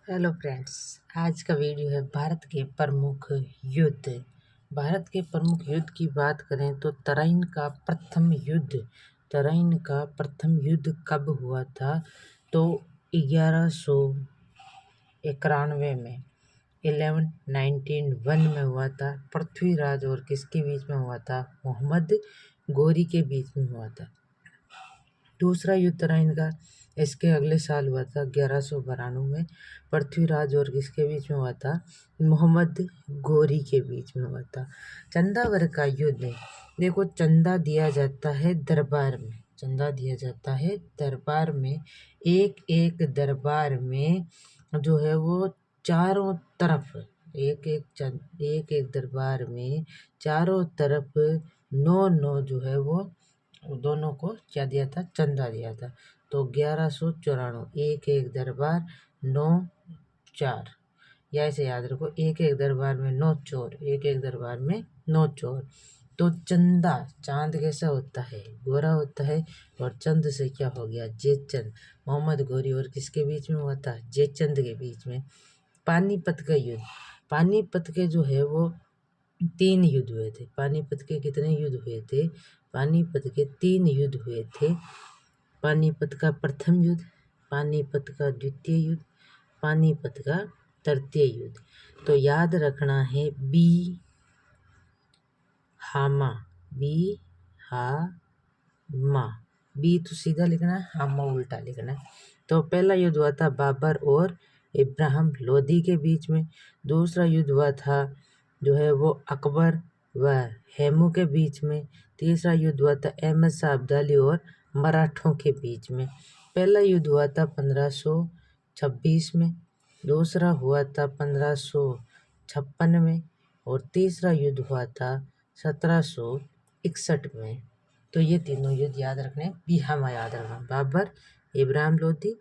Hello friends, आज का video है भारत के प्रमुख युद्ध। भारत के प्रमुख युद्ध की बात करें तो तराइन का प्रथम युद्ध कब हुआ था? तो 1191 में 1191 में हुआ था। पृथ्वीराज और किसके बीच में हुआ था? मोहम्मद गोरी के बीच में हुआ था। दूसरा युद्ध तराइन का इसके अगले साल हुआ था 1192 में। पृथ्वीराज और किसके बीच में हुआ था? मोहम्मद गोरी के बीच में हुआ था। चंदावर का युद्ध, देखो चंदा दिया जाता है दरबार में, एक एक दरबार में जो है वो चारों तरफ एक एक दरबार में चारों तरफ 9 जो है वो दोनों को क्या दिया था? चंदा दिया था। तो 1194 एक एक दरबार 9 4, या ऐसे याद रखो, एक एक दरबार में 9 चोर, एक एक दरबार में 9 चोर। तो चंदा, चांद कैसा होता है? गोरा होता है। और चंद से क्या हो गया? जेचंद। मोहम्मद गोरी और किसके बीच में हुआ था? जेचंद के बीच में। पानीपत का युद्ध, पानीपत के जो है वो 3 युद्ध हुए थे। पानीपत के कितने युद्ध हुए थे? पानीपत के 3 युद्ध हुए थे। पानीपत का प्रथम युद्ध, पानीपत का द्वितीय युद्ध, पानीपत का तृतीय युद्ध। तो याद रखना है बी हामा, बी तो सीधा लिखना है, हामा उल्टा लिखना है। तो पहला युद्ध हुआ था बाबर और इब्राहिम लोदी के बीच में। दूसरा युद्ध हुआ था जो है वो अकबर व हेमू के बीच में। तीसरा युद्ध हुआ था अहमद शाह अब्दाली और मराठों के बीच में। पहला युद्ध हुआ था 1526 में, दूसरा हुआ था 1556 में और तीसरा युद्ध हुआ था 1761 में। तो ये तीनों युद्ध याद रखने, बिहामा याद रखना, बाबर, इब्राहिम लोदी।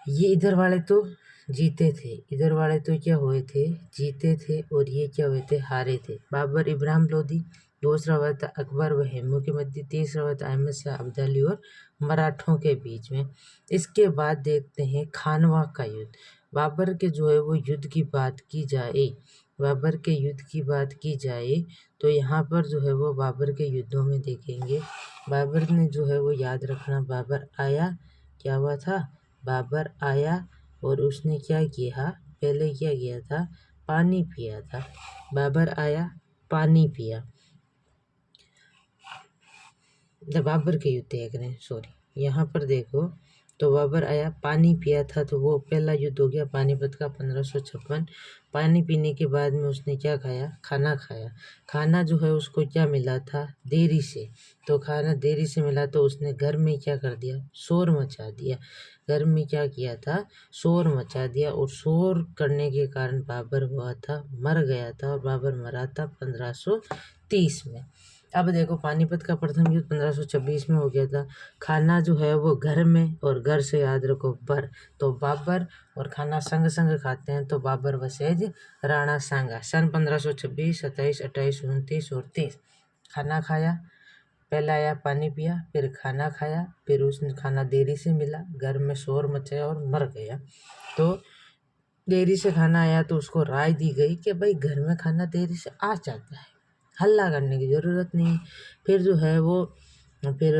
ये इधर वाले तो जीते थे, इधर वाले तो क्या हुए थे? जीते थे। और ये क्या हुए थे? हारे थे। बाबर इब्राहिम लोदी। दूसरा हुआ था अकबर व हेमू के मध्य। तीसरा हुआ था अहमद शाह अब्दाली और मराठों के बीच में। इसके बाद देखते हैं खानवा का युद्ध। बाबर के जो है वो युद्ध की बात की जाए, बाबर के युद्ध की बात की जाए तो यहाँ पर जो है वो बाबर के युद्धों में देखेंगे, बाबर ने जो है वो याद रखना, बाबर आया, क्या हुआ था? बाबर आया और उसने क्या किया? पहले क्या किया था? पानी पिया था। बाबर आया, पानी पिया। बाबर के युद्ध देख रहे हैं, सॉरी, यहाँ पर देखो। तो बाबर आया, पानी पिया था, तो वो पहला युद्ध हो गया पानीपत का 1556। पानी पीने के बाद में उसने क्या खाया? खाना खाया। खाना जो है उसको क्या मिला था? देरी से। तो खाना देरी से मिला तो उसने घर में क्या कर दिया? शोर मचा दिया। घर में क्या किया था? शोर मचा दिया। और शोर करने के कारण बाबर हुआ था, मर गया था। और बाबर मरा था 1530 में। अब देखो पानीपत का प्रथम युद्ध 1526 में हो गया था। खाना जो है वो घर में, और घर से याद रखो बर, तो बाबर और खाना संग संग खाते हैं, तो बाबर वसेज राणा सांगा। सन 1526, 27, 28, 29 और 30 खाना खाया। पहला आया, पानी पिया, फिर खाना खाया, फिर उसने खाना देरी से मिला, घर में शोर मचाया और मर गया। तो देरी से खाना आया तो उसको राय दी गई कि भाई घर में खाना देरी से आ जाता है, हल्ला करने की ज़रूरत नहीं। फिर जो है वो फिर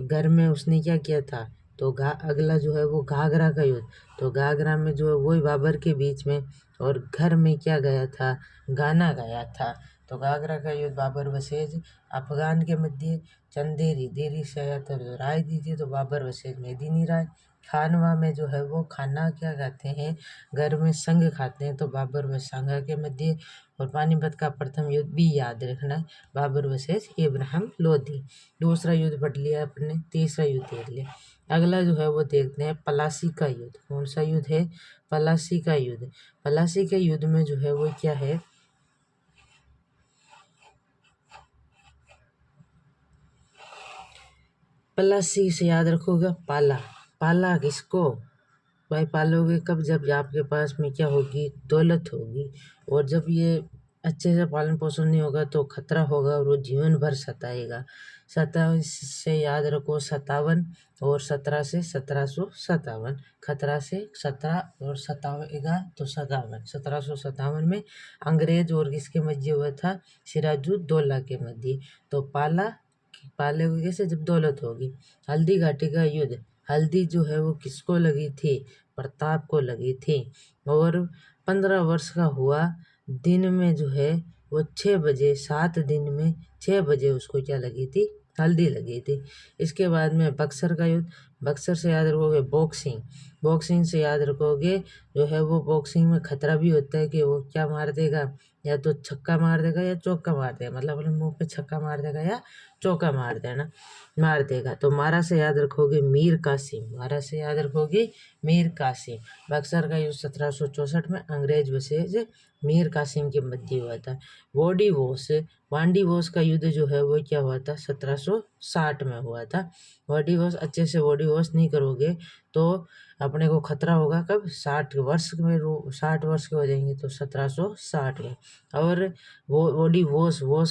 घर में उसने क्या किया था? तो अगला जो है वो घाघरा का युद्ध। तो घाघरा में जो है वही बाबर के बीच में, और घर में क्या गया था? गाना गाया था। तो घाघरा का युद्ध बाबर वसेज अफगान के मध्य। चंदेरी देरी से आया था, तो राय दी थी, तो बाबर वसेज मेदिनी राय। खानवा में जो है वो खाना क्या खाते हैं? घर में संग खाते हैं, तो बाबर व सांगा के मध्य। और पानीपत का प्रथम युद्ध भी याद रखना है, बाबर वर्सेस इब्राहिम लोदी। दूसरा युद्ध पढ़ लिया अपने, तीसरा युद्ध देख लिया। अगला जो है वो देखते हैं पलासी का युद्ध। कौन सा युद्ध है? पलासी का युद्ध। पलासी के युद्ध में जो है वो क्या है? पलासी से याद रखोगे पाला। पाला किसको भाई पालोगे? कब? जब आपके पास में क्या होगी? दौलत होगी। और जब ये अच्छे से पालन पोषण नहीं होगा तो खतरा होगा और वो जीवन भर सताएगा। 27 से याद रखो 57 और 17 से 1757। खतरा से 17 और 57 तो 57। 1757 में अंग्रेज और किसके मध्य हुआ था? सिराजुद्दौला के मध्य। तो पाले से जब दौलत होगी। हल्दी घाटी का युद्ध, हल्दी जो है वो किसको लगी थी? प्रताप को लगी थी। और 15 वर्ष का हुआ, दिन में जो है वो 6 बजे, 7 दिन में 6 बजे उसको क्या लगी थी? हल्दी लगी थी। इसके बाद में बक्सर का युद्ध, बक्सर से याद रखोगे बॉक्सिंग, बॉक्सिंग से याद रखोगे जो है वो बॉक्सिंग में खतरा भी होता है कि वो क्या मार देगा, या तो छक्का मार देगा या चौका मार देगा, मतलब अपने मुंह पे छक्का मार देगा या चौका मार देगा। तो मारा से याद रखोगे मीर कासिम, मारा से याद रखोगे मीर कासिम। बक्सर का युद्ध 1764 में अंग्रेज वर्सेज मीर कासिम के मध्य हुआ था। वांडीवोस का युद्ध जो है वो क्या हुआ था? 1760 में हुआ था। वांडीवोस, अच्छे से वांडीवोस नहीं करोगे तो अपने को खतरा होगा कब? 60 वर्ष में 60 वर्ष के हो जाएंगे तो 1760 में। और वो बॉडी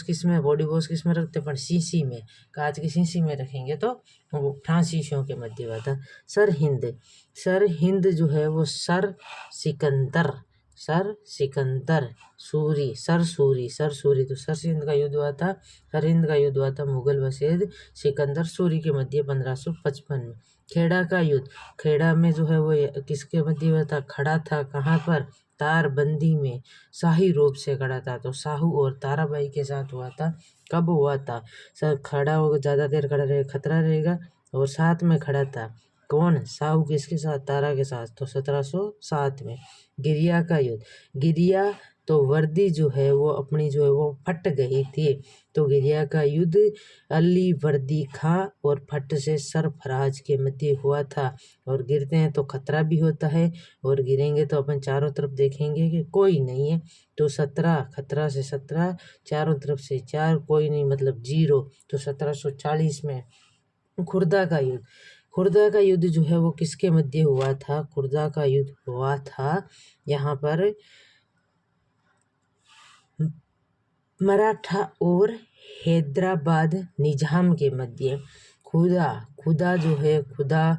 किस में रखते? पर शीशी में, कांच की शीशी में रखेंगे तो वो फ्रांसीसियों के मध्य हुआ था। सर हिंद जो है वो सर सिकंदर सूरी, सर सूरी तो सर हिंद का युद्ध हुआ था। सर हिंद का युद्ध हुआ था मुगल वसीद सिकंदर सूरी के मध्य 1555 में। खेड़ा का युद्ध, खेड़ा में जो है वो किसके मध्य हुआ था? खड़ा था कहाँ पर? तारबंदी में, शाही रूप से खड़ा था। तो साहू और ताराबाई के साथ हुआ था। कब हुआ था? सर खड़ा होगा, ज़्यादा देर खड़ा रहे खतरा रहेगा। और साथ में खड़ा था कौन? साहू किसके साथ? तारा के साथ। तो 1707 में। गिरिया का युद्ध, गिरिया तो वर्दी जो है वो अपनी जो है वो फट गई थी। तो गिरिया का युद्ध अली वर्दी खां और फट से सरफराज के मध्य हुआ था। और गिरते हैं तो खतरा भी होता है, और गिरेंगे तो अपन चारों तरफ देखेंगे कि कोई नहीं है। तो 17, खतरा से 17, चारों तरफ से 4, कोई नहीं मतलब 0। तो 1740 में खुर्दा का युद्ध जो है वो किसके मध्य हुआ था? खुर्दा का युद्ध हुआ था यहाँ पर मराठा और हैदराबाद निजाम के मध्य। खुदा जो है, खुदा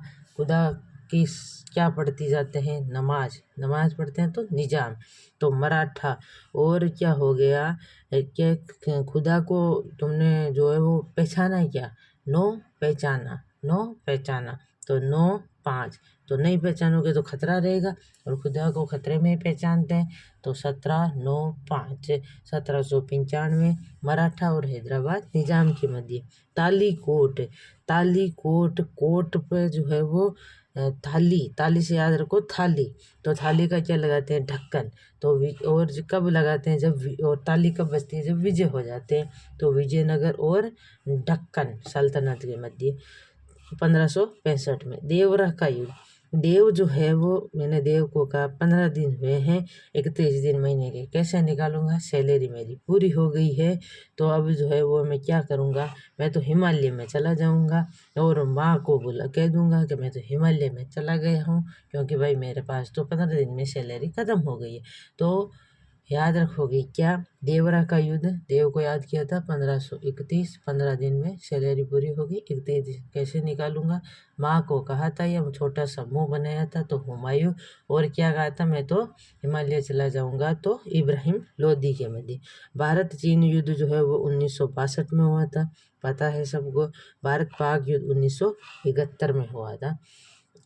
की क्या पढ़ती जाते हैं? नमाज पढ़ते हैं तो निजाम। तो मराठा और क्या हो गया? क्या खुदा को तुमने जो है वो पहचाना क्या? नो पहचाना। तो 9-5, तो नहीं पहचानोगे तो खतरा रहेगा, और खुदा को खतरे में ही पहचानते हैं। तो 17-9-5, 1795 मराठा और हैदराबाद निजाम के मध्य। कोट पे जो है वो थाली से याद रखो थाली। तो थाली का क्या लगाते हैं? ढक्कन। तो और कब लगाते हैं? और ताली कब बजती है? जब विजय हो जाते हैं। तो विजयनगर और ढक्कन सल्तनत के मध्य 1565 में। देवरा का युद्ध, देव जो है वो, मैंने देव को कहा 15 दिन हुए हैं 31 दिन महीने के, कैसे निकालूंगा? सैलरी मेरी पूरी हो गई है, तो अब जो है वो मैं क्या करूंगा? मैं तो हिमालय में चला जाऊंगा और माँ को कह दूंगा कि मैं तो हिमालय में चला गया हूँ, क्योंकि भाई मेरे पास तो 15 दिन में सैलरी खत्म हो गई है। तो याद रखोगे क्या? देवरा का युद्ध, देव को याद किया था 1531, 15 दिन में सैलरी पूरी होगी। 31 दिन कैसे निकालूंगा? माँ को कहा था, या छोटा सा मुंह बनाया था तो हुमायूं, और क्या कहा था? मैं तो हिमालय चला जाऊंगा, तो इब्राहिम लोदी के मध्य। भारत चीन युद्ध जो है वो 1962 में हुआ था, पता है सबको। भारत पाक युद्ध 1971 में हुआ था।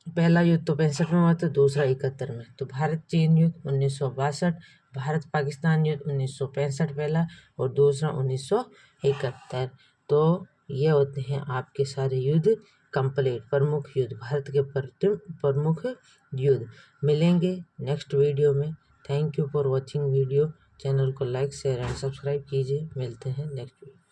पहला युद्ध तो 65 में हुआ था, दूसरा 71 में। तो भारत चीन युद्ध 1962, भारत पाकिस्तान युद्ध 1965 पहला, और दूसरा 1971। तो ये होते हैं आपके सारे युद्ध कंप्लीट, प्रमुख युद्ध, भारत के प्रमुख युद्ध। मिलेंगे नेक्स्ट वीडियो में। Thank you for watching video. Channel को लाइक शेयर एंड सब्सक्राइब कीजिए। मिलते हैं नेक्स्ट वीडियो।